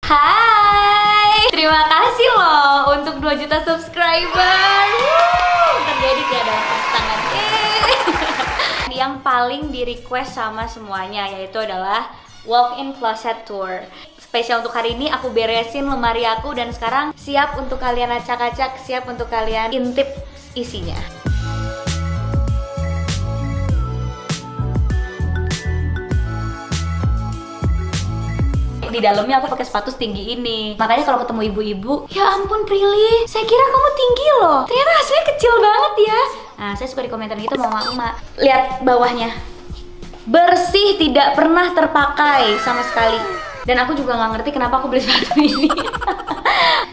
Hai, terima kasih loh untuk 2 juta subscriber. Terjadi tiada tepuk tangan. Yang paling di request sama semuanya yaitu adalah walk-in closet tour. Spesial untuk hari ini aku beresin lemari aku dan sekarang siap untuk kalian acak-acak, siap untuk kalian intip isinya. Di dalamnya aku pakai sepatu setinggi ini. Makanya kalau ketemu ibu-ibu, ya ampun Prilly, saya kira kamu tinggi loh. Ternyata hasilnya kecil banget ya. Nah, saya suka di komentar gitu sama emak. Lihat bawahnya. Bersih, tidak pernah terpakai sama sekali. Dan aku juga nggak ngerti kenapa aku beli sepatu ini.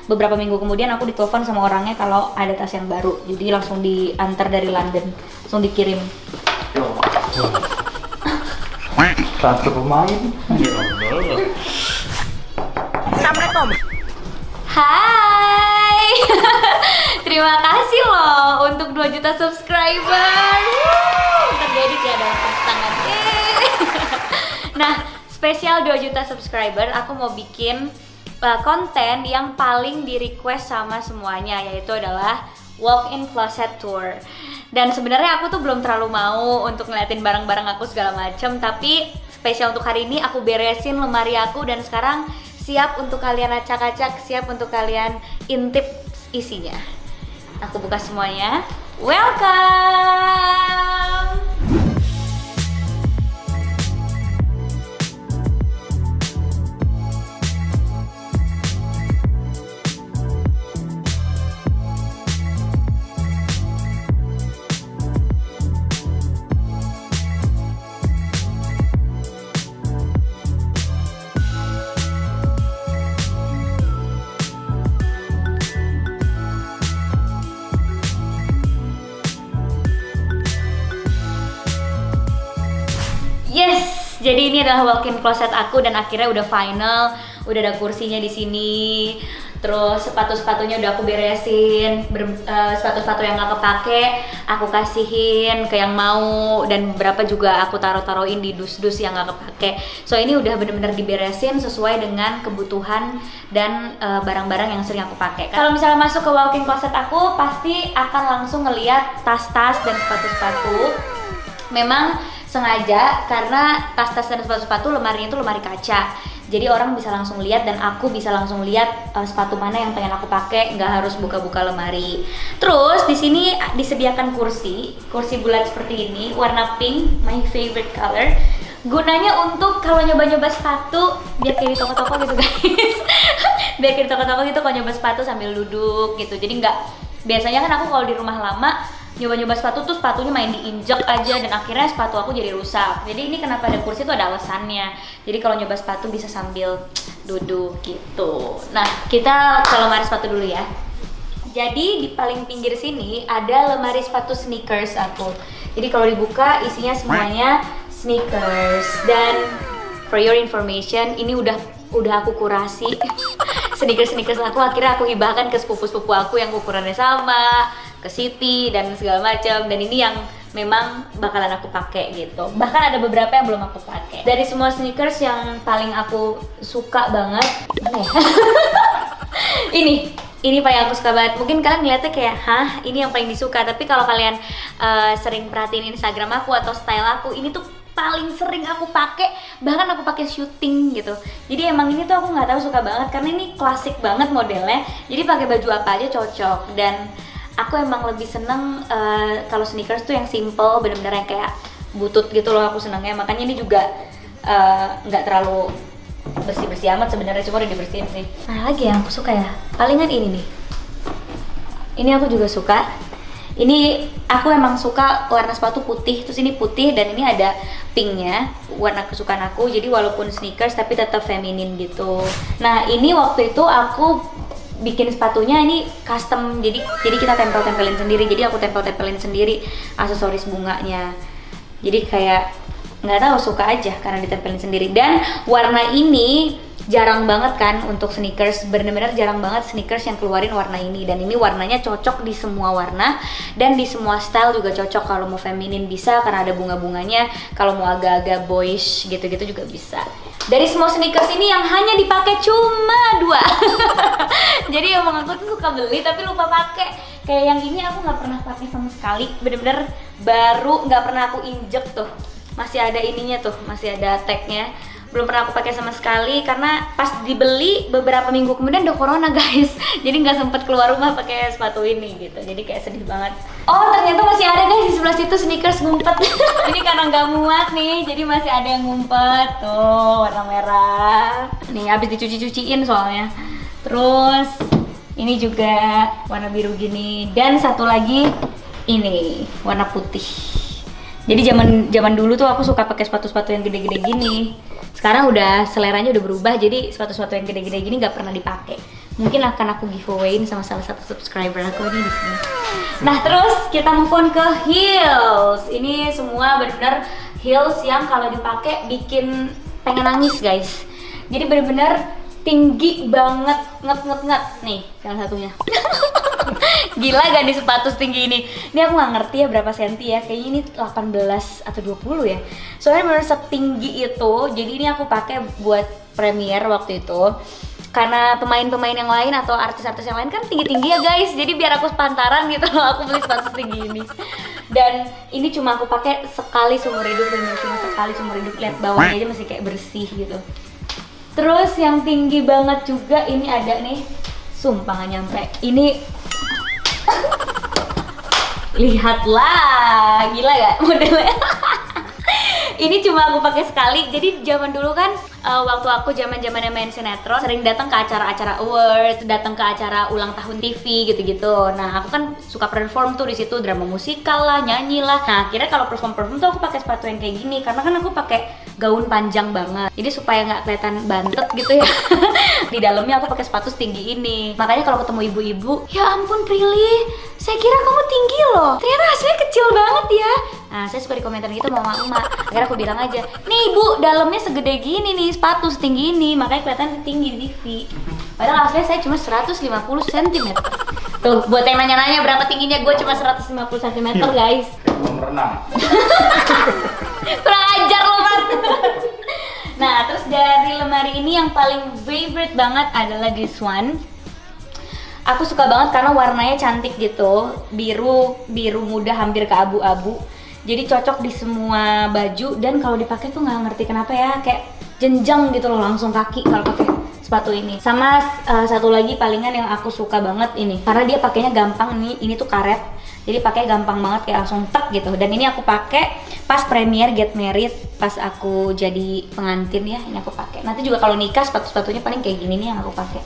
Beberapa minggu kemudian aku ditelepon sama orangnya kalau ada tas yang baru. Jadi langsung diantar dari London, langsung dikirim. Transfer pemain. Assalamualaikum. Hai. Terima kasih loh untuk 2 juta subscriber. Terjadi tiada tepuk tangan. Nah, spesial 2 juta subscriber aku mau bikin konten yang paling di request sama semuanya, yaitu adalah walk-in closet tour. Dan sebenarnya aku tuh belum terlalu mau untuk ngeliatin barang-barang aku segala macem, tapi spesial untuk hari ini aku beresin lemari aku dan sekarang siap untuk kalian acak-acak, siap untuk kalian intip isinya. Aku buka semuanya. Welcome! Yes, jadi ini adalah walk-in closet aku dan akhirnya udah final, udah ada kursinya di sini. Terus sepatu-sepatunya udah aku beresin, sepatu-sepatu yang gak kepake aku kasihin ke yang mau dan beberapa juga aku taruh-taruhin di dus-dus yang gak kepake. So ini udah bener-bener diberesin sesuai dengan kebutuhan dan barang-barang yang sering aku pakai. Kalau misalnya masuk ke walk-in closet aku pasti akan langsung ngeliat tas-tas dan sepatu-sepatu. Memang sengaja karena tas-tas dan sepatu-sepatu lemarinya itu lemari kaca, jadi orang bisa langsung lihat dan aku bisa langsung lihat sepatu mana yang pengen aku pakai, nggak harus buka-buka lemari. Terus di sini disediakan kursi bulat seperti ini, warna pink, my favorite color. Gunanya untuk kalau nyoba-nyoba sepatu biar kayak di toko-toko gitu guys. Biar kayak di toko-toko gitu kalau nyoba sepatu sambil duduk gitu. Jadi nggak, biasanya kan aku kalau di rumah lama nyoba-nyoba sepatu tuh sepatunya main diinjek aja dan akhirnya sepatu aku jadi rusak. Jadi ini kenapa ada kursi tuh ada alasannya. Jadi kalau nyoba sepatu bisa sambil duduk gitu. Nah, kita ke lemari sepatu dulu ya. Jadi di paling pinggir sini ada lemari sepatu sneakers aku. Jadi kalau dibuka isinya semuanya sneakers. Dan for your information, ini udah aku kurasi. Sneakers aku akhirnya aku hibahkan ke sepupu-sepupu aku yang ukurannya sama, ke Siti dan segala macam, dan ini yang memang bakalan aku pakai gitu. Bahkan ada beberapa yang belum aku pakai. Dari semua sneakers yang paling aku suka banget, mana ya? Ini paling aku suka banget. Mungkin kalian ngeliatnya kayak, hah, ini yang paling disuka. Tapi kalau kalian sering perhatiin Instagram aku atau style aku, ini tuh paling sering aku pakai, bahkan aku pakai syuting gitu. Jadi emang ini tuh aku nggak tahu suka banget karena ini klasik banget modelnya. Jadi pakai baju apa aja cocok dan aku emang lebih seneng kalau sneakers tuh yang simple, bener-bener yang kayak butut gitu loh aku senengnya. Makanya ini juga nggak terlalu bersih-bersih amat sebenarnya, cuma udah dibersihin sih. Nah lagi yang aku suka ya, palingan ini nih. Ini aku juga suka. Ini aku emang suka warna sepatu putih, terus ini putih dan ini ada pinknya, warna kesukaan aku. Jadi walaupun sneakers tapi tetap feminin gitu. Nah ini waktu itu aku bikin sepatunya ini custom, jadi kita tempel-tempelin sendiri. Jadi aku tempel-tempelin sendiri aksesoris bunganya. Jadi kayak nggak tahu, suka aja karena ditempelin sendiri. Dan warna ini jarang banget kan untuk sneakers, bener-bener jarang banget sneakers yang keluarin warna ini. Dan ini warnanya cocok di semua warna dan di semua style juga cocok. Kalau mau feminin bisa karena ada bunga-bunganya, kalau mau agak-agak boyish gitu-gitu juga bisa. Dari semua sneakers ini yang hanya dipakai cuma lupa. Jadi emang aku tuh suka beli tapi lupa pakai. Kayak yang ini aku nggak pernah pakai sama sekali, bener-bener baru, nggak pernah aku injek tuh. Masih ada ininya tuh, masih ada tagnya. Belum pernah aku pakai sama sekali karena pas dibeli beberapa minggu kemudian udah corona guys. Jadi nggak sempet keluar rumah pakai sepatu ini gitu. Jadi kayak sedih banget. Oh ternyata masih ada guys di sebelah situ sneakers ngumpet. Ini karena nggak muat nih, jadi masih ada yang ngumpet tuh warna merah. Nih habis dicuci-cuciin soalnya. Terus ini juga warna biru gini dan satu lagi ini warna putih. Jadi zaman dulu tuh aku suka pakai sepatu-sepatu yang gede-gede gini. Sekarang udah seleranya udah berubah, jadi sepatu-sepatu yang gede-gede gini nggak pernah dipakai. Mungkin akan aku giveawayin sama salah satu subscriber aku ini di sini. Nah terus kita move on ke heels. Ini semua benar-benar heels yang kalau dipakai bikin pengen nangis guys. Jadi benar-benar tinggi banget, nget nih salah satunya. Gila gak nih sepatu setinggi ini? Ini aku gak ngerti ya berapa senti ya, kayaknya ini 18 atau 20 ya. Soalnya bener setinggi itu, jadi ini aku pakai buat premiere waktu itu. Karena pemain-pemain yang lain atau artis-artis yang lain kan tinggi-tinggi ya guys, jadi biar aku sepantaran gitu loh, aku beli sepatu setinggi ini. Dan ini cuma aku pakai sekali seumur hidup, bener cuma sekali seumur hidup. Lihat bawahnya aja masih kayak bersih gitu. Terus yang tinggi banget juga ini ada nih, sumpah gak nyampe. Ini lihatlah, gila gak modelnya? Ini cuma aku pakai sekali. Jadi zaman dulu kan waktu aku zaman-zamannya main sinetron sering datang ke acara-acara awards, datang ke acara ulang tahun TV gitu-gitu. Nah, aku kan suka perform tuh di situ, drama musikal lah, nyanyi lah. Nah, akhirnya kalau perform tuh aku pakai sepatu yang kayak gini karena kan aku pakai gaun panjang banget. Jadi supaya nggak kelihatan bantet gitu ya. Di dalamnya aku pakai sepatu setinggi ini. Makanya kalau ketemu ibu-ibu, ya ampun Prilly, saya kira kamu tinggi loh. Ternyata hasilnya kecil banget ya. Nah, saya suka di komentar gitu sama emak. Akhirnya aku bilang aja, nih ibu, dalamnya segede gini nih, sepatu setinggi ini, makanya kelihatan tinggi di TV. Padahal aslinya saya cuma 150 cm. Tuh, buat yang nanya-nanya berapa tingginya gue cuma 150 cm guys. Belum renang. Kurang ajar loh, Mat. Nah, terus dari lemari ini yang paling favorite banget adalah this one. Aku suka banget karena warnanya cantik gitu, biru muda hampir ke abu-abu. Jadi cocok di semua baju dan kalau dipakai tuh nggak ngerti kenapa ya, kayak jenjang gitu loh langsung kaki kalau pakai sepatu ini. Sama satu lagi palingan yang aku suka banget ini, karena dia pakainya gampang nih. Ini tuh karet, jadi pakai gampang banget kayak langsung tek gitu. Dan ini aku pakai pas premiere Get Married, pas aku jadi pengantin ya, ini aku pakai. Nanti juga kalau nikah sepatunya paling kayak gini nih yang aku pakai.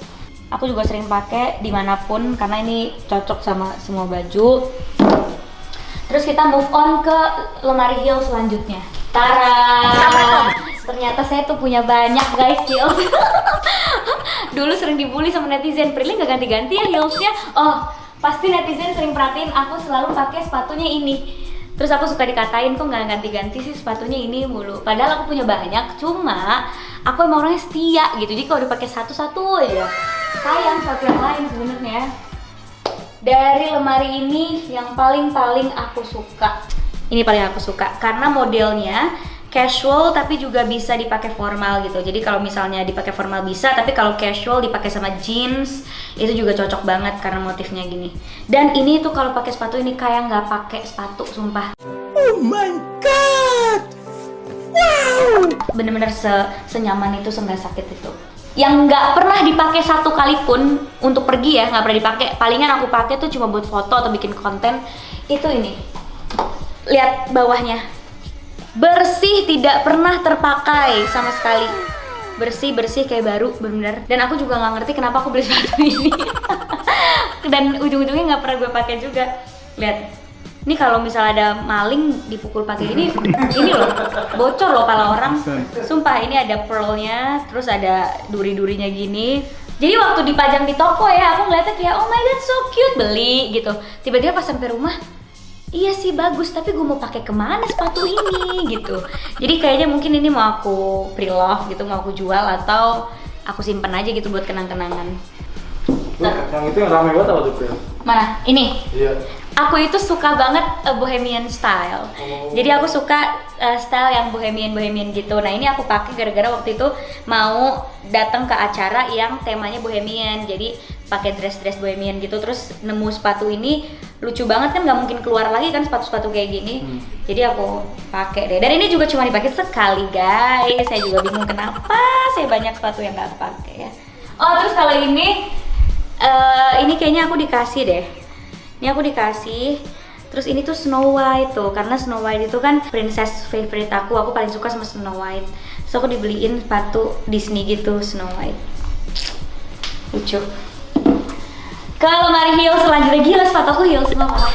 Aku juga sering pakai dimanapun karena ini cocok sama semua baju. Terus kita move on ke lemari heels selanjutnya. Tara! Ternyata saya tuh punya banyak guys heels. Dulu sering dibully sama netizen, Prilly nggak ganti-ganti ya heelsnya. Oh, pasti netizen sering perhatiin aku selalu pakai sepatunya ini. Terus aku suka dikatain kok nggak ganti-ganti sih sepatunya ini mulu. Padahal aku punya banyak, cuma aku emang orangnya setia gitu. Jadi kalau dipakai satu-satu aja, sayang sepatu yang lain sebenarnya. Dari lemari ini yang paling aku suka, ini paling aku suka karena modelnya casual tapi juga bisa dipakai formal gitu. Jadi kalau misalnya dipakai formal bisa, tapi kalau casual dipakai sama jeans itu juga cocok banget karena motifnya gini. Dan ini tuh kalau pakai sepatu ini kayak nggak pakai sepatu, sumpah. Oh my god, wow, bener-bener senyaman itu, nggak sakit itu. Yang nggak pernah dipakai satu kali pun untuk pergi ya, nggak pernah dipakai. Palingan aku pakai tuh cuma buat foto atau bikin konten. Itu ini, lihat bawahnya, bersih, tidak pernah terpakai sama sekali, bersih kayak baru bener-bener. Dan aku juga nggak ngerti kenapa aku beli sepatu ini. Dan ujung-ujungnya nggak pernah gue pakai juga. Lihat, ini kalau misalnya ada maling dipukul pakai ini loh, bocor loh pala orang. Sumpah, ini ada pearlnya, terus ada duri-durinya gini. Jadi waktu dipajang di toko ya, aku ngeliatnya kayak oh my god so cute, beli gitu. Tiba-tiba pas sampai rumah, iya sih bagus, tapi gue mau pakai kemana sepatu ini gitu. Jadi kayaknya mungkin ini mau aku pre-love gitu, mau aku jual atau aku simpen aja gitu buat kenang-kenangan. Yang itu yang rame banget apa tuh, Pril? Mana? Ini? Iya. Aku itu suka banget bohemian style. Jadi aku suka style yang bohemian gitu. Nah ini aku pakai gara-gara waktu itu mau datang ke acara yang temanya bohemian. Jadi pakai dress bohemian gitu. Terus nemu sepatu ini lucu banget kan, nggak mungkin keluar lagi kan sepatu-sepatu kayak gini. Jadi aku pakai deh. Dan ini juga cuma dipakai sekali guys. Saya juga bingung kenapa saya banyak sepatu yang nggak pakai ya. Oh terus kalau ini kayaknya aku dikasih deh. Ini aku dikasih, terus ini tuh Snow White tuh, karena Snow White itu kan princess favorite aku paling suka sama Snow White. So aku dibeliin sepatu Disney gitu, Snow White. Lucu. Ke lemari heels selanjutnya, gila sepatu aku heels semua malah.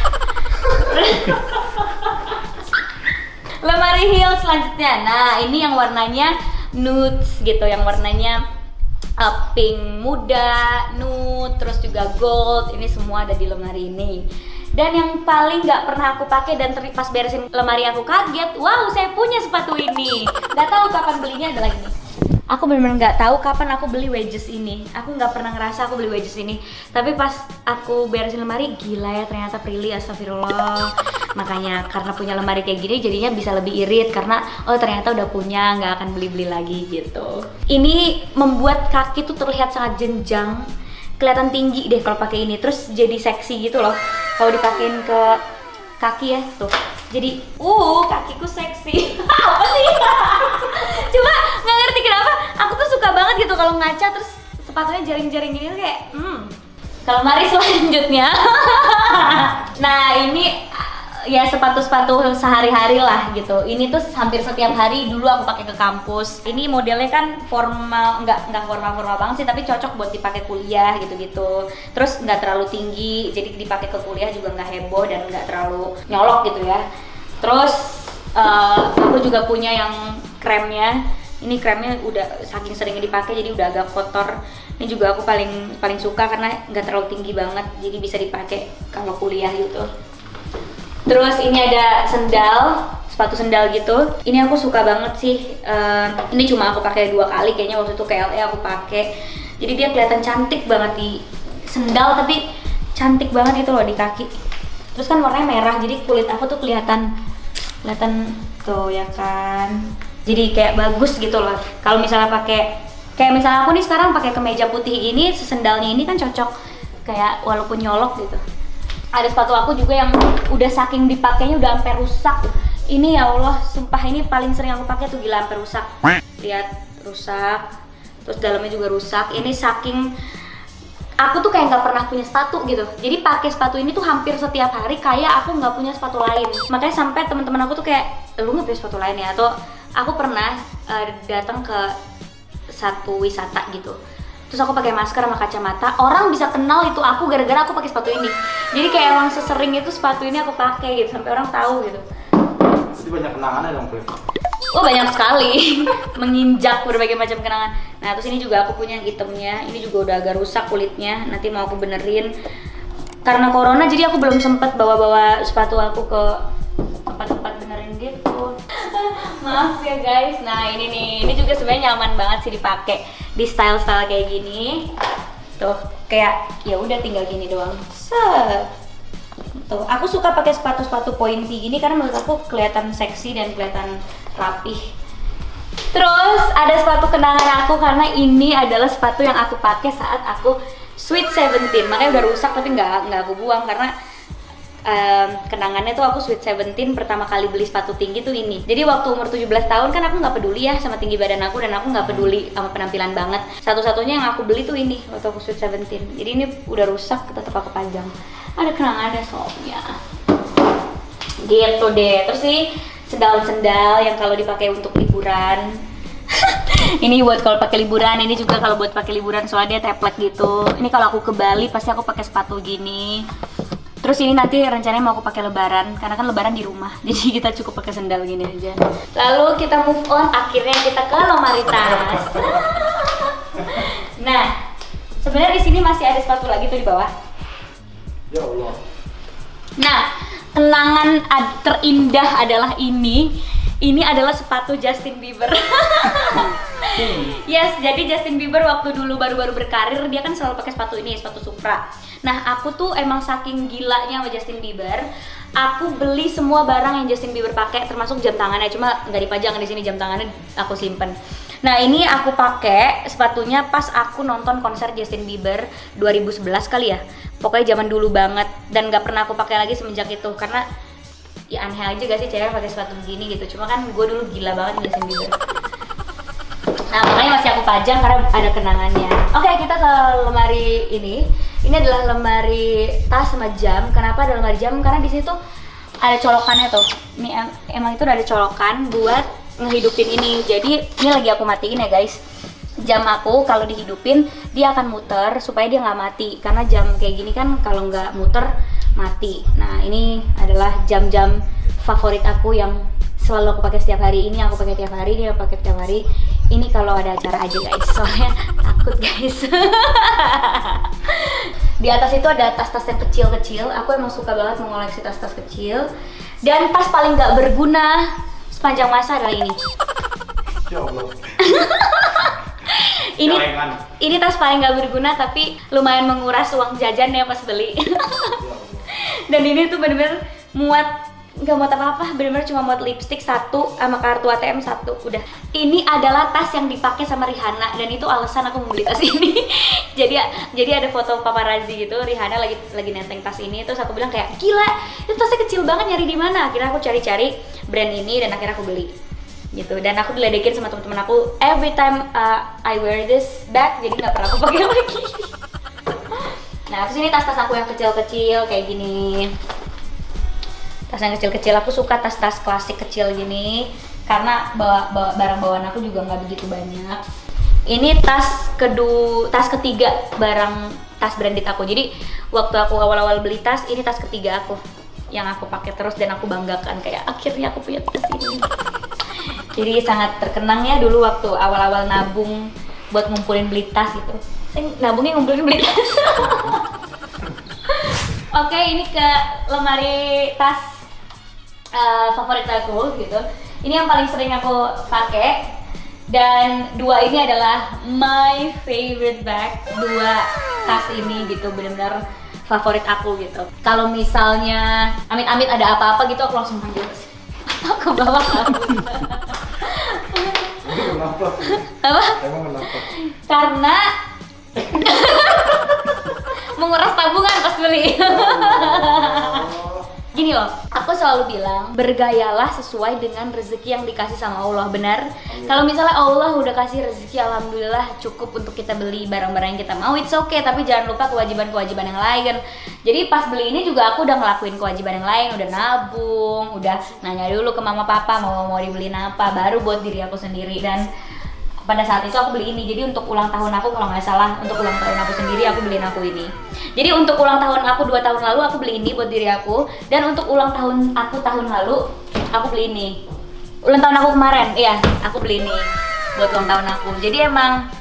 Lemari heels selanjutnya, nah ini yang warnanya nudes gitu, yang warnanya pink muda, nude, terus juga gold. Ini semua ada di lemari ini. Dan yang paling nggak pernah aku pakai dan pas beresin lemari aku kaget, wow saya punya sepatu ini. Nggak tahu kapan belinya adalah ini. Aku benar-benar nggak tahu kapan aku beli wedges ini. Aku nggak pernah ngerasa aku beli wedges ini. Tapi pas aku beresin lemari, gila ya ternyata Prilly, astagfirullah. Makanya karena punya lemari kayak gini jadinya bisa lebih irit karena oh ternyata udah punya, nggak akan beli-beli lagi gitu. Ini membuat kaki tuh terlihat sangat jenjang, kelihatan tinggi deh kalau pakai ini. Terus jadi seksi gitu loh kalau dipakein ke kaki ya tuh. Jadi kakiku seksi. Apa sih? Cuma nggak ngerti kenapa aku tuh suka banget gitu kalau ngaca terus sepatunya jaring-jaring gini tuh kayak Kalau lemari selanjutnya nah ini ya sepatu-sepatu sehari-hari lah gitu. Ini tuh hampir setiap hari dulu aku pakai ke kampus. Ini modelnya kan formal, nggak formal banget sih, tapi cocok buat dipakai kuliah gitu-gitu. Terus nggak terlalu tinggi, jadi dipakai ke kuliah juga nggak heboh dan nggak terlalu nyolok gitu ya. Terus aku juga punya yang kremnya. Ini kremnya udah saking seringnya dipakai jadi udah agak kotor. Ini juga aku paling suka karena nggak terlalu tinggi banget, jadi bisa dipakai kalau kuliah gitu. Terus ini ada sendal, sepatu sendal gitu. Ini aku suka banget sih. Ini cuma aku pakai 2 kali kayaknya, waktu itu ke LA aku pakai. Jadi dia kelihatan cantik banget di sendal, tapi cantik banget gitu loh di kaki. Terus kan warnanya merah, jadi kulit aku tuh kelihatan tuh ya kan. Jadi kayak bagus gitu loh. Kalau misalnya pakai kayak misalnya aku nih sekarang pakai kemeja putih ini, sendalnya ini kan cocok kayak walaupun nyolok gitu. Ada sepatu aku juga yang udah saking dipakainya udah sampai rusak. Ini ya Allah, sumpah ini paling sering aku pakai tuh, gila sampai rusak. Lihat, rusak. Terus dalamnya juga rusak. Ini saking aku tuh kayak nggak pernah punya sepatu gitu. Jadi pakai sepatu ini tuh hampir setiap hari kayak aku nggak punya sepatu lain. Makanya sampai teman-teman aku tuh kayak, lu nggak punya sepatu lain ya? Atau aku pernah datang ke satu wisata gitu. Terus aku pakai masker sama kacamata, orang bisa kenal itu aku gara-gara aku pakai sepatu ini. Jadi kayak emang sesering itu sepatu ini aku pakai gitu, sampai orang tahu gitu. Jadi banyak kenangannya dong, Pri. Oh banyak sekali, menginjak berbagai macam kenangan. Nah terus ini juga aku punya yang hitamnya, ini juga udah agak rusak kulitnya, nanti mau aku benerin. Karena corona jadi aku belum sempet bawa-bawa sepatu aku ke tempat-tempat benerin gitu. Maaf ya guys. Nah ini nih, ini juga sebenarnya nyaman banget sih dipakai di style-style kayak gini. Tuh, kayak ya udah tinggal gini doang. Set. Tuh, aku suka pakai sepatu-sepatu pointy gini karena menurut aku kelihatan seksi dan kelihatan rapih. Terus ada sepatu kenangan aku karena ini adalah sepatu yang aku pakai saat aku Sweet 17. Makanya udah rusak tapi nggak aku buang karena kenangannya tuh aku Sweet 17 pertama kali beli sepatu tinggi tuh ini. Jadi waktu umur 17 tahun kan aku nggak peduli ya sama tinggi badan aku dan aku nggak peduli sama penampilan banget. Satu-satunya yang aku beli tuh ini waktu aku Sweet 17. Jadi ini udah rusak tetap aku pajang. Ada kenangannya soalnya. Gitu deh. Terus nih sendal-sendal yang kalau dipakai untuk liburan. Ini buat kalau pakai liburan, ini juga kalau buat pakai liburan soalnya dia teplek gitu. Ini kalau aku ke Bali pasti aku pakai sepatu gini. Terus ini nanti rencananya mau aku pakai lebaran, karena kan lebaran di rumah. Jadi kita cukup pakai sendal gini aja. Lalu kita move on, akhirnya kita ke lemari tas. Nah, sebenarnya di sini masih ada sepatu lagi tuh di bawah. Ya Allah. Nah, kenangan terindah adalah ini. Ini adalah sepatu Justin Bieber. Yes, jadi Justin Bieber waktu dulu baru-baru berkarir dia kan selalu pakai sepatu ini, sepatu Supra. Nah, aku tuh emang saking gilanya sama Justin Bieber, aku beli semua barang yang Justin Bieber pakai, termasuk jam tangannya. Cuma nggak dipajang di sini, jam tangannya aku simpen. Nah, ini aku pakai sepatunya pas aku nonton konser Justin Bieber 2011 kali ya. Pokoknya zaman dulu banget dan nggak pernah aku pakai lagi semenjak itu karena ya aneh aja gak sih cewek pakai sepatu begini gitu. Cuma kan gue dulu gila banget nih Justin Bieber. Nah, makanya masih aku pajang karena ada kenangannya. Oke, kita ke lemari ini. Ini adalah lemari tas sama jam. Kenapa ada lemari jam? Karena di situ ada colokannya tuh. Ini emang itu udah ada colokan buat ngehidupin ini. Jadi ini lagi aku matiin ya guys. Jam aku kalau dihidupin dia akan muter supaya dia nggak mati. Karena jam kayak gini kan kalau nggak muter mati. Nah, ini adalah jam-jam favorit aku yang selalu aku pakai setiap hari. Ini aku pakai tiap hari, dia pakai tiap hari. Ini kalau ada acara aja guys, soalnya takut guys. Di atas itu ada tas-tas yang kecil-kecil. Aku emang suka banget mengoleksi tas-tas kecil. Dan tas paling nggak berguna sepanjang masa adalah ini. Ya Allah. Ini tas paling nggak berguna tapi lumayan menguras uang jajan ya pas beli. Dan ini tuh bener-bener nggak muat apa-apa, bener-bener cuma muat lipstick satu sama kartu ATM satu, udah. Ini adalah tas yang dipakai sama Rihanna dan itu alasan aku membeli tas ini. jadi ada foto paparazzi gitu, Rihanna lagi nenteng tas ini, terus aku bilang kayak gila, itu tasnya kecil banget, nyari di mana? Akhirnya aku cari-cari brand ini dan akhirnya aku beli gitu. Dan aku diledekin sama teman-teman aku every time I wear this bag, jadi nggak pernah aku pakai lagi. Nah, terus ini tas-tas aku yang kecil-kecil kayak gini. Tas yang kecil-kecil, aku suka tas-tas klasik kecil gini karena barang bawaan aku juga nggak begitu banyak. Ini tas ketiga barang tas branded aku. Jadi waktu aku awal-awal beli tas, ini tas ketiga aku yang aku pakai terus dan aku banggakan kayak akhirnya aku punya tas ini. Jadi sangat terkenang ya dulu waktu awal-awal nabung buat ngumpulin beli tas gitu. Nabungnya ngumpulin beli tas. Oke, ini ke lemari tas favorit aku gitu. Ini yang paling sering aku pakai dan dua ini adalah my favorite bag. Dua tas ini gitu benar-benar favorit aku gitu. Kalau misalnya amit-amit ada apa-apa gitu aku langsung panggil ke bawah aku. Kenapa? Apa? Emang kenapa? Karena menguras tabungan pas beli. Gini loh, aku selalu bilang bergayalah sesuai dengan rezeki yang dikasih sama Allah, benar? Kalau misalnya Allah udah kasih rezeki, alhamdulillah cukup untuk kita beli barang-barang yang kita mau, it's okay. Tapi jangan lupa kewajiban-kewajiban yang lain. Jadi pas beli ini juga aku udah ngelakuin kewajiban yang lain, udah nabung, udah nanya dulu ke mama papa mau dibeliin apa, baru buat diri aku sendiri. Dan pada saat itu aku beli ini, jadi untuk ulang tahun aku kalau nggak salah, untuk ulang tahun aku sendiri aku beliin aku ini. Jadi untuk ulang tahun aku 2 tahun lalu aku beli ini buat diri aku, dan untuk ulang tahun aku tahun lalu aku beli ini. Ulang tahun aku kemarin, iya aku beli ini buat ulang tahun aku. Jadi emang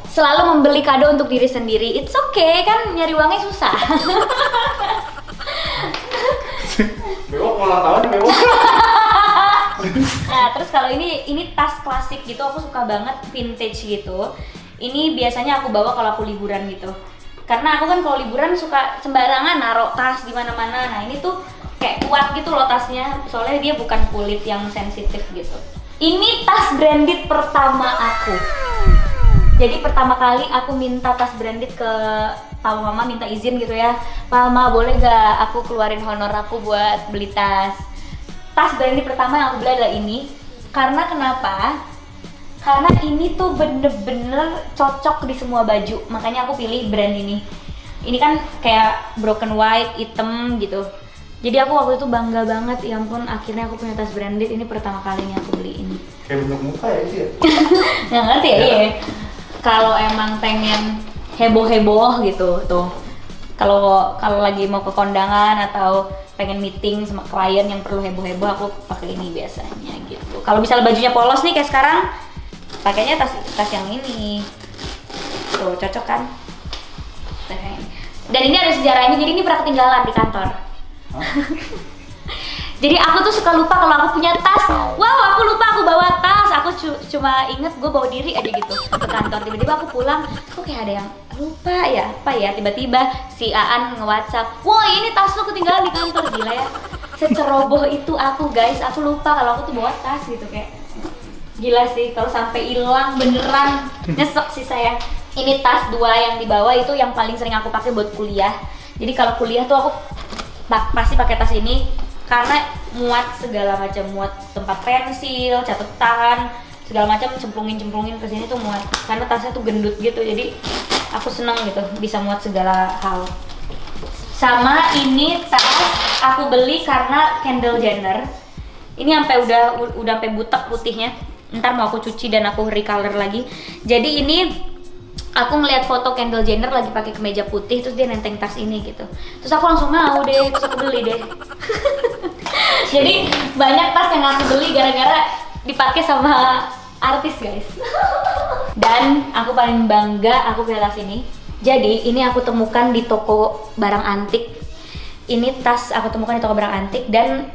selalu membeli kado untuk diri sendiri, it's okay kan, nyari uangnya susah. Bewok ulang tahun bewok. Nah, terus kalau ini tas klasik gitu, aku suka banget vintage gitu. Ini biasanya aku bawa kalau aku liburan gitu. Karena aku kan kalau liburan suka sembarangan naruh tas di mana-mana. Nah, ini tuh kayak kuat gitu loh tasnya. Soalnya dia bukan kulit yang sensitif gitu. Ini tas branded pertama aku. Jadi pertama kali aku minta tas branded ke Papa Mama, minta izin gitu ya. Mama, boleh gak aku keluarin honor aku buat beli tas? Tas branded pertama yang aku beli adalah ini. Karena kenapa? Karena ini tuh bener-bener cocok di semua baju. Makanya aku pilih brand ini. Ini kan kayak broken white, hitam gitu. Jadi aku waktu itu bangga banget, ya ampun akhirnya aku punya tas branded. Ini pertama kalinya aku beli ini. Kayak bentuk muka ya sih ya? Nggak ngerti ya, iya. Kalau emang pengen heboh-heboh gitu tuh. Kalau lagi mau ke kondangan atau pengen meeting sama klien yang perlu heboh-heboh, aku pakai ini biasanya gitu. Kalau misalnya bajunya polos nih kayak sekarang, pakainya tas yang ini. Tuh, cocok kan? Dan ini ada sejarahnya, jadi ini pernah ketinggalan di kantor. Jadi aku tuh suka lupa kalau aku punya tas. Wow, aku lupa aku bawa tas. Aku cuma inget gue bawa diri aja gitu ke kantor. Tiba-tiba aku pulang, kok kayak ada yang lupa ya, apa ya? Tiba-tiba si Aan nge-WhatsApp, wah ini tas lu ketinggalan di kantor. Gila ya, seceroboh itu aku guys. Aku lupa kalau aku tuh bawa tas gitu, kayak gila sih. Kalau sampai hilang beneran nyesek sih saya. Ini tas 2 yang dibawa itu yang paling sering aku pakai buat kuliah. Jadi kalau kuliah tuh aku pasti pakai tas ini karena muat segala macam, muat tempat pensil, catatan, segala macam, cemplungin ke sini tuh muat. Karena tasnya tuh gendut gitu, jadi aku seneng gitu bisa muat segala hal. Sama ini tas aku beli karena Kendall Jenner. Ini sampai udah sampai butek putihnya. Ntar mau aku cuci dan aku recolor lagi. Jadi ini aku ngeliat foto Kendall Jenner lagi pakai kemeja putih, terus dia nenteng tas ini gitu. Terus aku langsung mau deh, terus aku beli deh. Jadi banyak tas yang aku beli gara-gara dipakai sama artis guys. Dan aku paling bangga aku punya tas ini. Jadi ini aku temukan di toko barang antik. Ini tas aku temukan di toko barang antik dan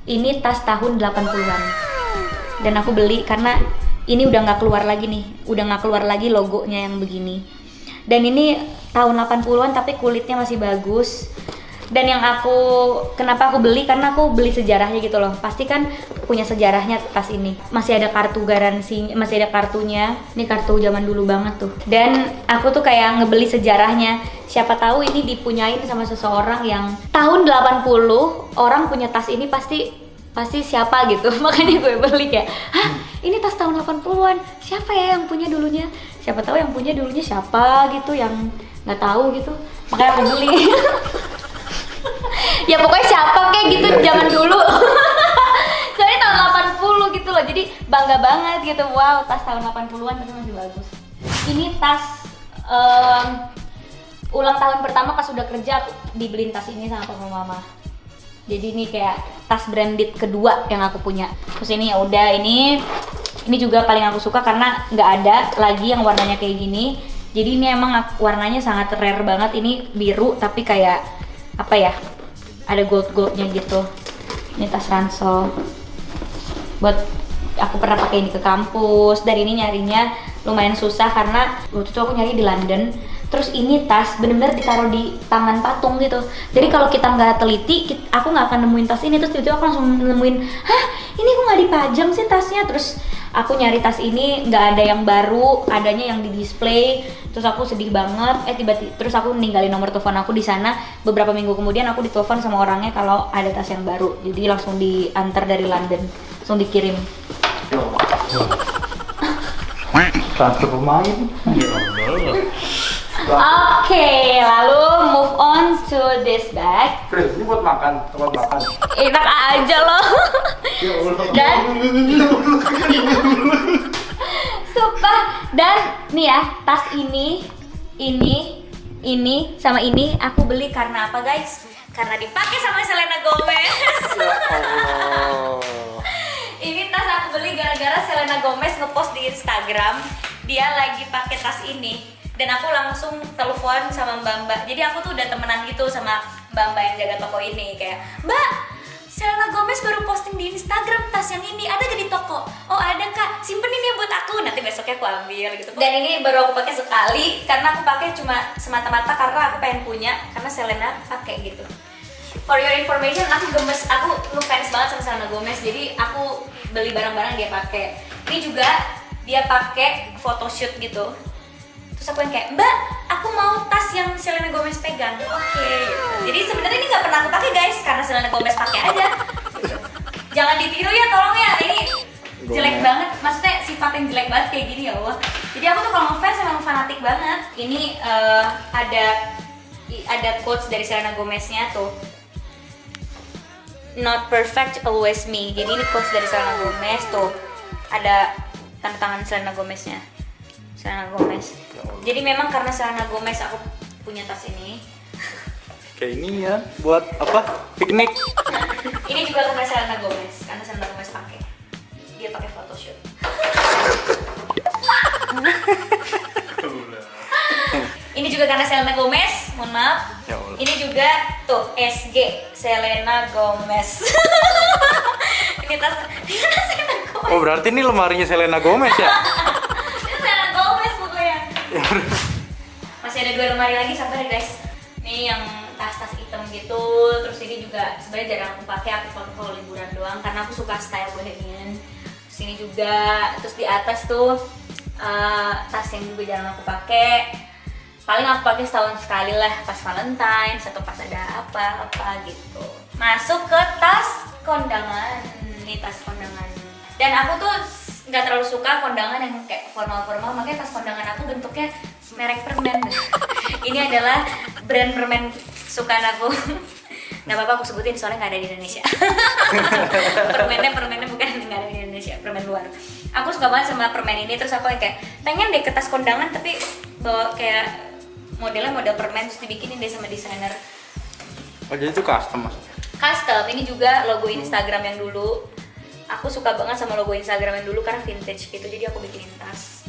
ini tas tahun 80-an. Dan aku beli karena ini udah nggak keluar lagi nih, udah nggak keluar lagi logonya yang begini. Dan ini tahun 80-an tapi kulitnya masih bagus. Dan yang kenapa aku beli, karena aku beli sejarahnya gitu loh. Pasti kan punya sejarahnya tas ini. Masih ada kartu garansi, masih ada kartunya. Ini kartu zaman dulu banget tuh. Dan aku tuh kayak ngebeli sejarahnya. Siapa tahu ini dipunyain sama seseorang yang tahun 80 orang punya tas ini pasti siapa gitu. Makanya gue beli kayak, hah ini tas tahun 80-an, siapa ya yang punya dulunya? Siapa tahu yang punya dulunya siapa gitu, yang nggak tahu gitu. Makanya aku beli. Ya pokoknya siapa kayak gitu zaman dulu. Soalnya tahun 80 gitu loh, jadi bangga banget gitu. Wow, tas tahun 80-an tapi masih bagus. Ini tas ulang tahun pertama pas udah kerja, aku dibeliin tas ini sama papa mama. Jadi ini kayak tas branded kedua yang aku punya. Terus ini ya udah, ini juga paling aku suka karena nggak ada lagi yang warnanya kayak gini. Jadi ini emang warnanya sangat rare banget. Ini biru tapi kayak apa ya? Ada gold-goldnya gitu. Ini tas ransel. Buat aku pernah pakai ini ke kampus. Dan ini nyarinya lumayan susah karena waktu itu aku nyari di London. Terus ini tas bener-bener ditaruh di tangan patung gitu. Jadi kalau kita nggak teliti, aku nggak akan nemuin tas ini. Terus tiba-tiba aku langsung nemuin, hah ini kok nggak dipajang sih tasnya? Terus aku nyari tas ini nggak ada yang baru, adanya yang di display. Terus aku sedih banget. Tiba-tiba terus aku ninggalin nomor telepon aku di sana. Beberapa minggu kemudian aku ditelepon sama orangnya kalau ada tas yang baru. Jadi langsung diantar dari London, langsung dikirim. Transfer pemain. Oke, lalu move on to this bag. Chris, ini buat makan, tempat makan. Enak aja loh. Ya Allah. Dan sumpah, dan nih ya, tas ini sama ini aku beli karena apa guys? Karena dipakai sama Selena Gomez. Ini tas aku beli gara-gara Selena Gomez ngepost di Instagram dia lagi pakai tas ini. Dan aku langsung telepon sama mbak-mbak. Jadi aku tuh udah temenan gitu sama mbak-mbak yang jaga toko ini. Kayak, Mbak, Selena Gomez baru posting di Instagram tas yang ini, ada gak di toko? Oh ada kak, simpenin ya buat aku, nanti besoknya aku ambil gitu. Dan ini baru aku pakai sekali, karena aku pakai cuma semata-mata karena aku pengen punya, karena Selena pakai gitu. For your information, aku ngefans banget sama Selena Gomez. Jadi aku beli barang-barang dia pakai. Ini juga dia pakai photoshoot gitu. Terus aku yang kayak, Mbak, aku mau tas yang Selena Gomez pegang. Oke. Jadi sebenarnya ini nggak pernah aku pakai guys, karena Selena Gomez pakai aja. Jangan ditiru ya, tolong ya. Ini jelek banget. Maksudnya sifat yang jelek banget kayak gini ya Allah. Jadi aku tuh kalau ngefans emang fanatik banget. Ini ada quotes dari Selena Gomeznya tuh. Not perfect, always me. Jadi ini quotes dari Selena Gomez tuh. Ada tanda tangan Selena Gomeznya. Selena Gomez. Jadi memang karena Selena Gomez aku punya tas ini. Kayak ini ya, buat apa? Piknik. Ini juga karena Selena Gomez, karena Selena Gomez pakai. Dia pakai photoshoot. Ini juga karena Selena Gomez, mohon maaf. Ya Allah. Ini juga tuh SG Selena Gomez. Ini tas Selena Gomez. Oh berarti ini lemarinya Selena Gomez ya? Ini Selena Gomez pokoknya. Ya, Masih ada 2 lemari lagi, sabar ya guys. Ini yang tas-tas hitam gitu. Terus ini juga sebenarnya jarang aku pakai kalau liburan doang karena aku suka style bohemian. Terus ini juga, terus di atas tuh tas yang juga jarang aku pakai. Paling aku pakai setahun sekali lah pas Valentine atau pas ada apa gitu. Masuk ke tas kondangan. Ini tas kondangan. Dan aku tuh nggak terlalu suka kondangan yang kayak formal-formal, makanya tas kondangan aku bentuknya merek permen. Ini adalah brand permen kesukaan aku. Nggak apa-apa aku sebutin soalnya nggak ada di Indonesia. permennya bukan nggak ada di Indonesia, permen luar. Aku suka banget sama permen ini, terus aku kayak pengen deh ke tas kondangan tapi bawa kayak modelnya model permen terus dibikinin deh sama desainer. oh jadi itu custom mas? Custom, ini juga logo Instagram yang dulu. Aku suka banget sama logo Instagram yang dulu karena vintage gitu, jadi aku bikinin tas.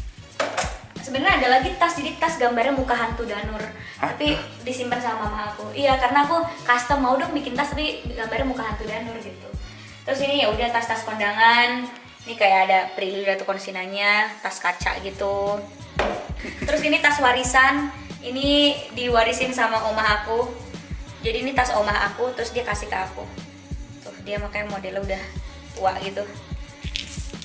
Sebenarnya ada lagi tas, jadi tas gambarnya muka hantu Danur. Hah? Tapi disimpan sama mama aku. Iya, karena aku custom mau dong bikin tas tapi gambarnya muka hantu Danur gitu. Terus ini ya udah tas-tas kondangan. Ini kayak ada Prilly atau konsinanya, tas kaca gitu. Terus ini tas warisan. Ini diwarisin sama omah aku. Jadi ini tas omah aku, terus dia kasih ke aku. Tuh, dia makanya modelnya udah tua gitu.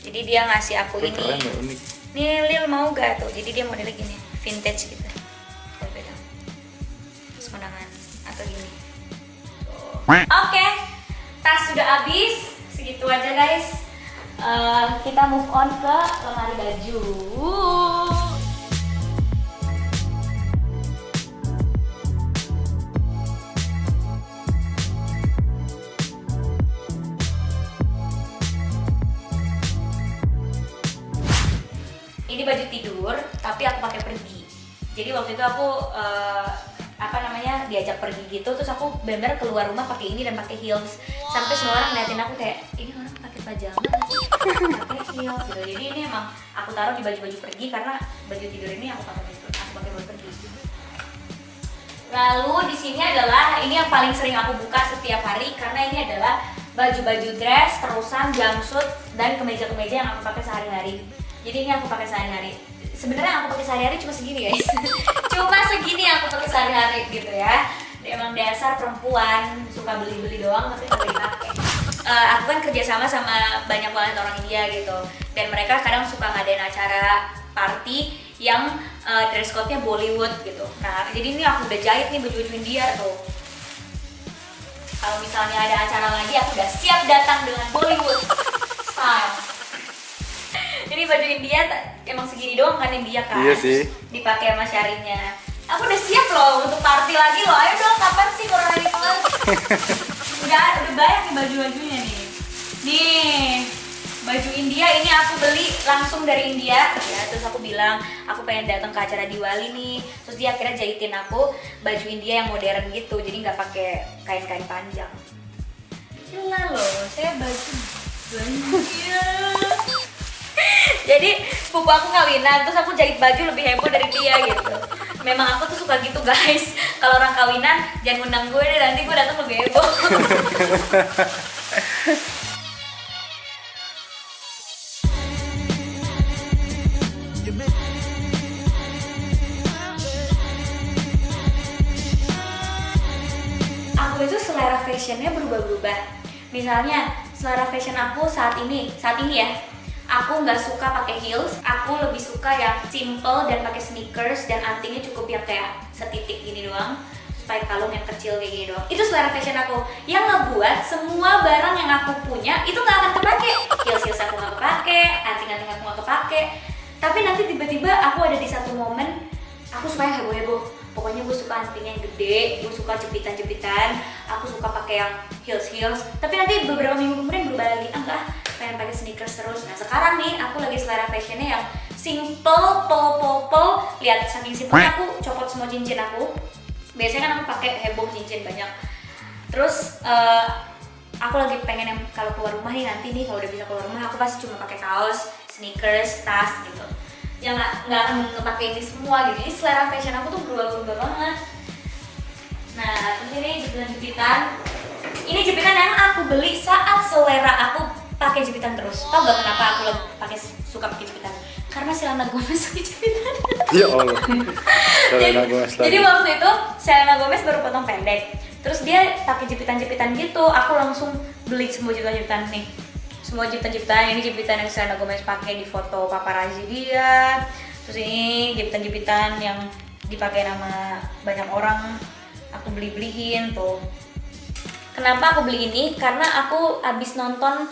Jadi dia ngasih aku ini. Keren ya, unik. Nih Lil mau gak tuh? Jadi dia modelnya gini, vintage gitu. Beda. Terus kondangan atau gini. Oke, tas sudah habis. Segitu aja guys. Kita move on ke lemari baju. Ini baju tidur, tapi aku pakai pergi. Jadi waktu itu aku diajak pergi gitu, terus aku benar-benar keluar rumah pakai ini dan pakai heels. Sampai semua orang ngeliatin aku kayak ini orang pakai pajama, pakai heels gitu. Jadi ini emang aku taruh di baju-baju pergi karena baju tidur ini aku pakai buat pergi. Lalu di sini adalah ini yang paling sering aku buka setiap hari karena ini adalah baju-baju dress, terusan jumpsuit dan kemeja-kemeja yang aku pakai sehari-hari. Jadi ini aku pakai sehari-hari. Sebenarnya aku pakai sehari-hari cuma segini guys. Cuma segini aku pakai sehari-hari gitu ya. Emang dasar perempuan suka beli-beli doang tapi nggak dipakai. Aku kan kerjasama sama banyak banget orang India gitu. Dan mereka kadang suka ngadain acara party yang dress code-nya Bollywood gitu. Nah jadi ini aku udah jahit nih baju-baju India tuh. Kalau misalnya ada acara lagi aku udah siap datang dengan Bollywood style. Jadi baju India emang segini doang kan India kan? Iya sih. Dipakai sama syarinya. Aku udah siap loh untuk party lagi loh. Ayo dong, kapan sih corona ini kelar? udah banyak nih baju-bajunya nih. Nih, baju India ini aku beli langsung dari India ya. Terus aku bilang aku pengen datang ke acara Diwali nih. Terus dia akhirnya jahitin aku baju India yang modern gitu. Jadi nggak pakai kain-kain panjang. Gila loh, saya baju India. Jadi pupu aku kawinan, terus aku jahit baju lebih heboh dari dia gitu. Memang aku tuh suka gitu guys. Kalau orang kawinan jangan undang gue deh, nanti gue datang lebih heboh. Aku itu selera fashionnya berubah-ubah. Misalnya selera fashion aku saat ini ya. Aku nggak suka pakai heels, aku lebih suka yang simple dan pakai sneakers dan antingnya cukup yang kayak setitik gini doang, supaya kalung yang kecil kayak gini doang. Itu selera fashion aku yang ngebuat semua barang yang aku punya itu nggak akan kepake. Heels aku nggak kepake, anting-anting aku nggak kepake. Tapi nanti tiba-tiba aku ada di satu momen aku suka yang heboh-heboh. Pokoknya gue suka antingnya yang gede, gue suka jepitan-jepitan, aku suka pakai yang heels. Tapi nanti beberapa minggu kemudian berubah lagi, enggak, pengen pakai sneakers terus. Nah sekarang nih aku lagi selera fashionnya yang simple, pol. Lihat saking simpelnya aku copot semua cincin aku. Biasanya kan aku pakai heboh cincin banyak. Terus aku lagi pengen yang kalau keluar rumah nih nanti nih kalau udah bisa keluar rumah aku pasti cuma pakai kaos, sneakers, tas gitu. Yang nggak akan ngepakai ini semua gitu. Jadi selera fashion aku tuh berubah-ubah banget. Nah, terus ini jepitan-jepitan. Ini jepitan yang aku beli saat selera aku pakai jepitan terus. Tau gak kenapa aku suka pakai jepitan? Karena Selena Gomez pakai jepitan. Ya Allah. Selena Gomez lagi. Jadi waktu itu Selena Gomez baru potong pendek. Terus dia pakai jepitan-jepitan gitu. Aku langsung beli semua jepitan-jepitan nih. Semua jepitan-jepitan. Ini jepitan yang Selena Gomez pakai di foto paparazzi dia. Terus ini jepitan-jepitan yang dipakai nama banyak orang. Aku beliin tuh. Kenapa aku beli ini? Karena aku abis nonton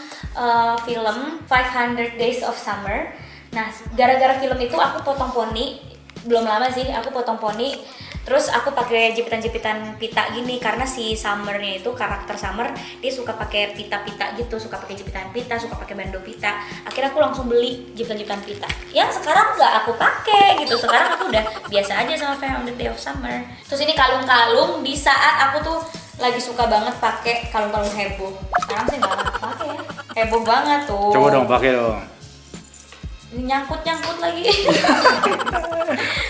film 500 Days of Summer. Nah, gara-gara film itu aku potong poni. Belum lama sih, aku potong poni. Terus aku pakai jepitan-jepitan pita gini karena si Summernya itu karakter Summer dia suka pakai pita-pita gitu, suka pakai jepitan pita, suka pakai bando pita. Akhirnya aku langsung beli jepitan-jepitan pita. Yang sekarang nggak aku pakai gitu. Sekarang aku udah biasa aja sama 500 Days of Summer. Terus ini kalung-kalung di saat aku tuh lagi suka banget pakai kalung-kalung heboh. Sekarang sih nggak aku pakai ya. Heboh banget tuh. Coba dong pakai dong. Ini nyangkut lagi.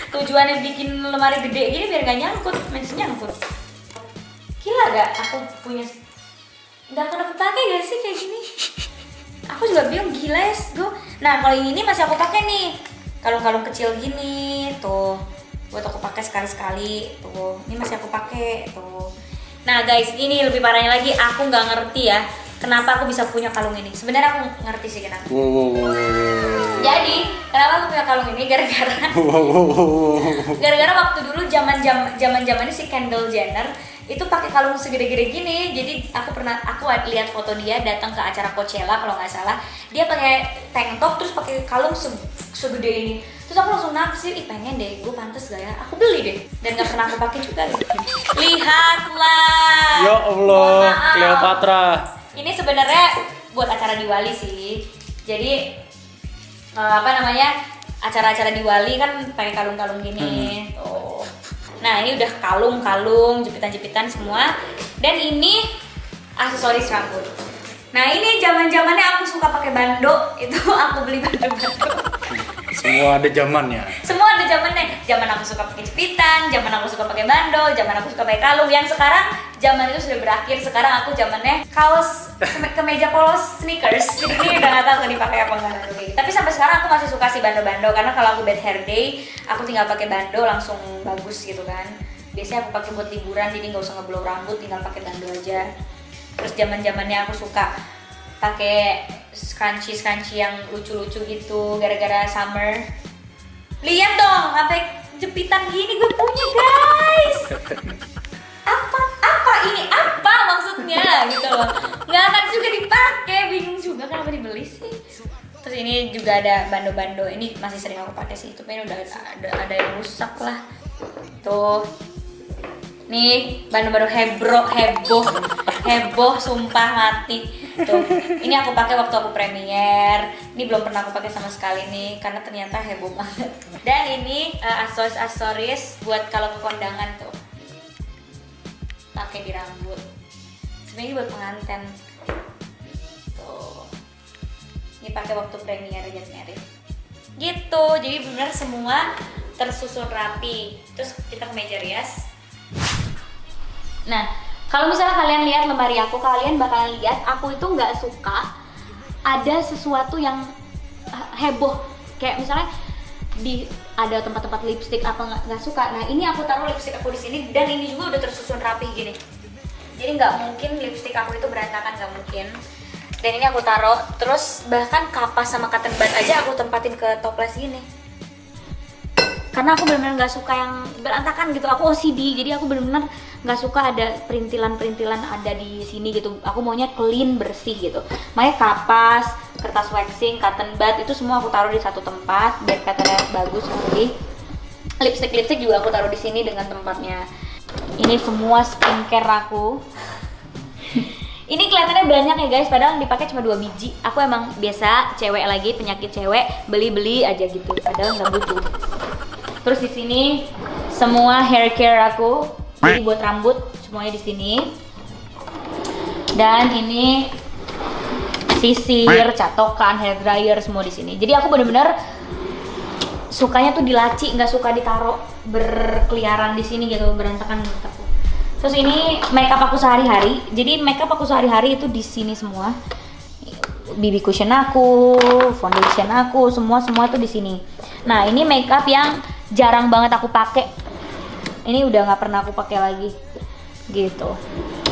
Tujuannya bikin lemari gede gini biar gak nyangkut, masih nyangkut. Gila gak aku punya, gak pernah pakai gak sih kayak gini? Aku juga bingung, gila ya gue. Nah kalau yang ini masih aku pakai nih, kalung-kalung kecil gini tuh, buat aku pakai sekali-sekali tuh. Ini masih aku pakai tuh. Nah guys, ini lebih parahnya lagi, aku nggak ngerti ya kenapa aku bisa punya kalung ini. Sebenarnya aku ngerti sih kenapa. Jadi kenapa aku punya kalung ini gara-gara waktu dulu zaman si Kendall Jenner itu pakai kalung segede-gede gini. Jadi aku lihat foto dia datang ke acara Coachella kalau nggak salah. Dia pakai tank top terus pakai kalung segede ini. Terus aku langsung naksir, pengen deh, gue pantas gak ya? Aku beli deh, dan gak pernah aku pakai juga. Lihatlah. Ya Allah, Cleopatra. Ini sebenarnya buat acara Diwali sih. Jadi acara-acara Diwali kan pakai kalung-kalung gini. Tuh. Nah ini udah kalung-kalung, jepitan-jepitan semua. Dan ini aksesoris rambut. Nah ini zaman-zamannya aku suka pakai bando. Itu aku beli bando-bando. Semua ada zamannya. Semua ada zamannya. Zaman aku suka pakai jepitan, zaman aku suka pakai bando, zaman aku suka pakai kalung. Yang sekarang zaman itu sudah berakhir. Sekarang aku zamannya kaos kemeja polos sneakers. Jadi ini udah nggak tahu kalau dipakai apa enggak nanti. Tapi sampai sekarang aku masih suka sih bando-bando karena kalau aku bad hair day, aku tinggal pakai bando langsung bagus gitu kan. Biasanya aku pakai buat liburan jadi nggak usah ngeblow rambut, tinggal pakai bando aja. Terus zaman-zamannya aku suka pakai scrunchie yang lucu-lucu gitu gara-gara summer. Lihat dong, sampai jepitan gini gue punya guys. Apa ini? Apa maksudnya gitu loh? Nggak akan juga dipakai, bingung juga kenapa dibeli sih. Terus ini juga ada bando-bando. Ini masih sering aku pakai sih. Itu kan udah ada yang rusak lah. Tuh. Nih bando-bando heboh sumpah mati. Tuh, ini aku pakai waktu aku premier. Ini belum pernah aku pakai sama sekali nih karena ternyata heboh banget. Dan ini aksesoris buat kalau ke kondangan tuh. Pakai di rambut. Sebenarnya buat pengantin. Tuh. Ini pakai waktu premier get married. Gitu. Jadi benar semua tersusun rapi. Terus kita ke meja rias. Nah, kalau misalnya kalian lihat lemari aku, kalian bakalan lihat aku itu nggak suka ada sesuatu yang heboh. Kayak misalnya ada tempat-tempat lipstick apa nggak suka. Nah ini aku taruh lipstick aku di sini dan ini juga udah tersusun rapi gini. Jadi nggak mungkin lipstick aku itu berantakan, nggak mungkin. Dan ini aku taruh, terus bahkan kapas sama cotton bud aja aku tempatin ke toples gini. Karena aku benar-benar nggak suka yang berantakan gitu. Aku OCD, jadi aku benar-benar nggak suka ada perintilan-perintilan ada di sini gitu. Aku maunya clean, bersih gitu. Makanya kapas, kertas waxing, cotton bud itu semua aku taruh di satu tempat biar katanya bagus nanti. Lipstick juga aku taruh di sini dengan tempatnya. Ini semua skincare aku. Ini kelihatannya banyak ya guys, padahal dipakai cuma 2 biji. Aku emang biasa cewek lagi, penyakit cewek, beli-beli aja gitu. Padahal nggak butuh. Terus di sini semua hair care aku, jadi buat rambut semuanya di sini. Dan ini sisir, catokan, hair dryer semua di sini. Jadi aku bener-bener sukanya tuh di laci, nggak suka ditaruh berkeliaran di sini gitu, berantakan menurut aku. Terus ini makeup aku sehari-hari. Jadi makeup aku sehari-hari itu di sini semua. BB cushion aku, foundation aku, semua tuh di sini. Nah, ini makeup yang jarang banget aku pakai. Ini udah nggak pernah aku pakai lagi. Gitu.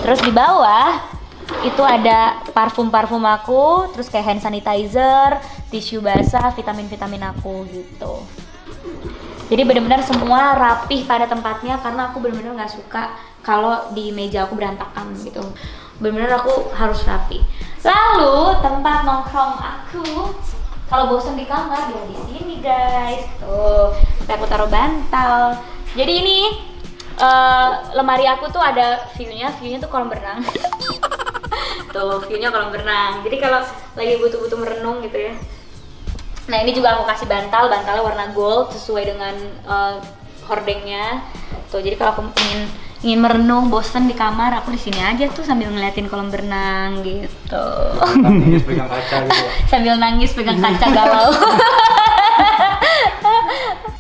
Terus di bawah itu ada parfum aku, terus kayak hand sanitizer, tisu basah, vitamin aku gitu. Jadi benar-benar semua rapih pada tempatnya karena aku benar-benar nggak suka kalau di meja aku berantakan gitu. Benar-benar aku harus rapi. Lalu tempat nongkrong aku, kalau bosan di kamar ya di sini guys. Tuh, sampai aku taruh bantal. Jadi ini lemari aku tuh ada view-nya tuh kolam renang. Tuh, view-nya kolam renang. Jadi kalau lagi butuh-butuh merenung gitu ya. Nah, ini juga aku kasih bantalnya warna gold sesuai dengan hordengnya. Tuh, jadi kalau aku ingin merenung, bosen di kamar, aku di sini aja tuh sambil ngeliatin kolam berenang gitu. Nangis pegang kaca gitu. Sambil nangis pegang kaca galau.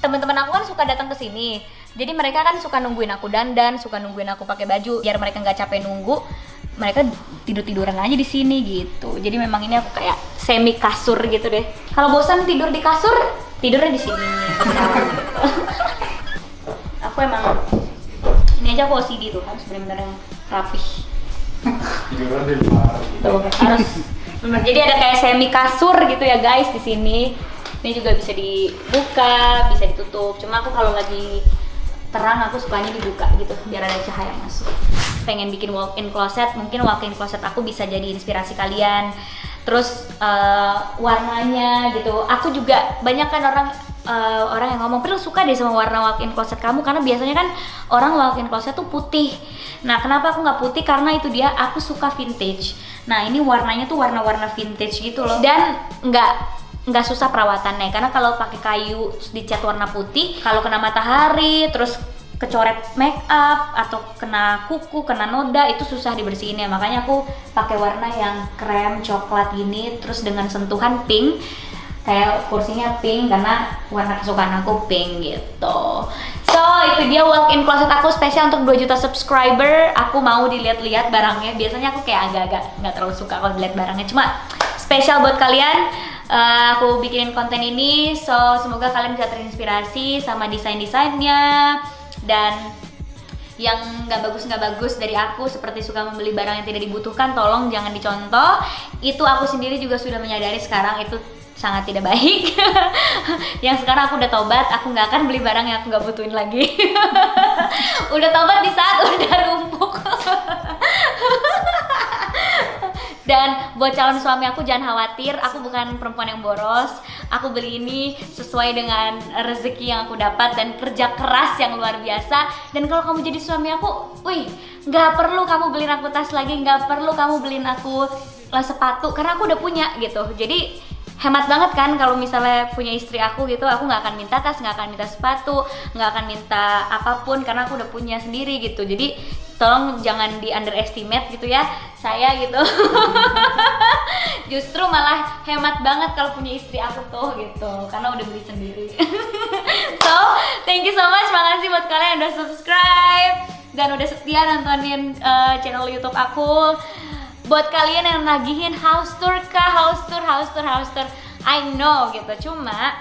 Teman-teman aku kan suka datang ke sini. Jadi mereka kan suka nungguin aku dandan, suka nungguin aku pakai baju biar mereka nggak capek nunggu. Mereka tiduran aja di sini gitu. Jadi memang ini aku kayak semi kasur gitu deh. Kalau bosan tidur di kasur, tidurnya di sini. Aku emang ini aja aku OCD tuh, harus benar-benar yang rapih. Tiduran di luar. Tuh, harus benar. Jadi ada kayak semi kasur gitu ya guys di sini. Ini juga bisa dibuka, bisa ditutup. Cuma aku kalau lagi terang aku sukanya dibuka gitu biar ada cahaya masuk. Pengen bikin walk-in closet, mungkin walk-in closet aku bisa jadi inspirasi kalian. Terus warnanya gitu. Aku juga banyak kan orang yang ngomong, "Pril suka deh sama warna walk-in closet kamu," karena biasanya kan orang walk-in closet tuh putih. Nah, kenapa aku nggak putih? Karena itu dia, aku suka vintage. Nah, ini warnanya tuh warna-warna vintage gitu loh. Dan nggak susah perawatannya, karena kalau pakai kayu terus dicat warna putih, kalau kena matahari terus kecoret make up atau kena kuku, kena noda, itu susah dibersihinnya. Makanya aku pakai warna yang krem coklat gini, terus dengan sentuhan pink, kayak kursinya pink karena warna kesukaan aku pink gitu. So, itu dia walk-in closet aku spesial untuk 2 juta subscriber. Aku mau dilihat-lihat barangnya. Biasanya aku kayak agak-agak nggak terlalu suka kalau dilihat barangnya, cuma spesial buat kalian. Aku bikinin konten ini, so semoga kalian bisa terinspirasi sama desain-desainnya. Dan yang nggak bagus dari aku, seperti suka membeli barang yang tidak dibutuhkan, tolong jangan dicontoh. Itu aku sendiri juga sudah menyadari sekarang itu sangat tidak baik. Yang sekarang aku udah tobat, aku nggak akan beli barang yang aku nggak butuhin lagi. Udah tobat di saat udah numpuk. Dan buat calon suami aku, jangan khawatir, aku bukan perempuan yang boros. Aku beli ini sesuai dengan rezeki yang aku dapat dan kerja keras yang luar biasa. Dan kalau kamu jadi suami aku, wih, nggak perlu kamu beliin aku tas lagi, nggak perlu kamu beliin aku sepatu, karena aku udah punya gitu. Jadi hemat banget kan kalau misalnya punya istri aku gitu. Aku nggak akan minta tas, nggak akan minta sepatu, nggak akan minta apapun karena aku udah punya sendiri gitu. Jadi tolong jangan di underestimate gitu ya saya gitu. Justru malah hemat banget kalau punya istri aku tuh gitu, karena udah beli sendiri. So, thank you so much, makasih buat kalian yang udah subscribe dan udah setia nontonin channel YouTube aku. Buat kalian yang nagihin house tour kah, house tour, I know gitu. Cuma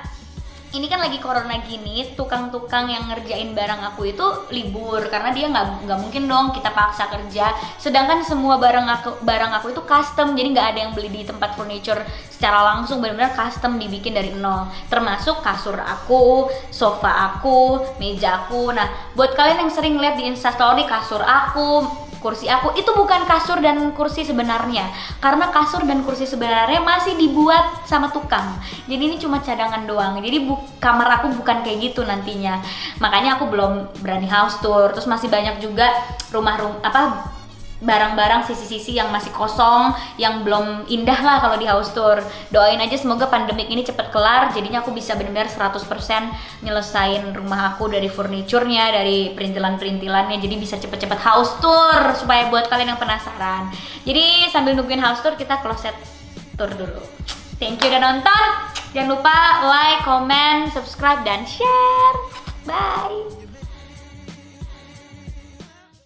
ini kan lagi corona gini, tukang-tukang yang ngerjain barang aku itu libur karena dia nggak mungkin dong kita paksa kerja. Sedangkan semua barang aku itu custom, jadi nggak ada yang beli di tempat furniture secara langsung, benar-benar custom dibikin dari nol. Termasuk kasur aku, sofa aku, meja aku. Nah, buat kalian yang sering lihat di Instastory kasur aku, kursi aku, itu bukan kasur dan kursi sebenarnya, karena kasur dan kursi sebenarnya masih dibuat sama tukang. Jadi ini cuma cadangan doang. Jadi kamar aku bukan kayak gitu nantinya. Makanya aku belum berani house tour. Terus masih banyak juga barang-barang sisi-sisi yang masih kosong, yang belum indah lah kalau di house tour. Doain aja semoga pandemik ini cepet kelar, jadinya aku bisa benar-benar 100% nyelesain rumah aku dari furniturnya, dari perintilan-perintilannya, jadi bisa cepet-cepet house tour supaya buat kalian yang penasaran. Jadi sambil nungguin house tour, kita closet tour dulu. Thank you udah nonton. Jangan lupa like, comment, subscribe, dan share. Bye.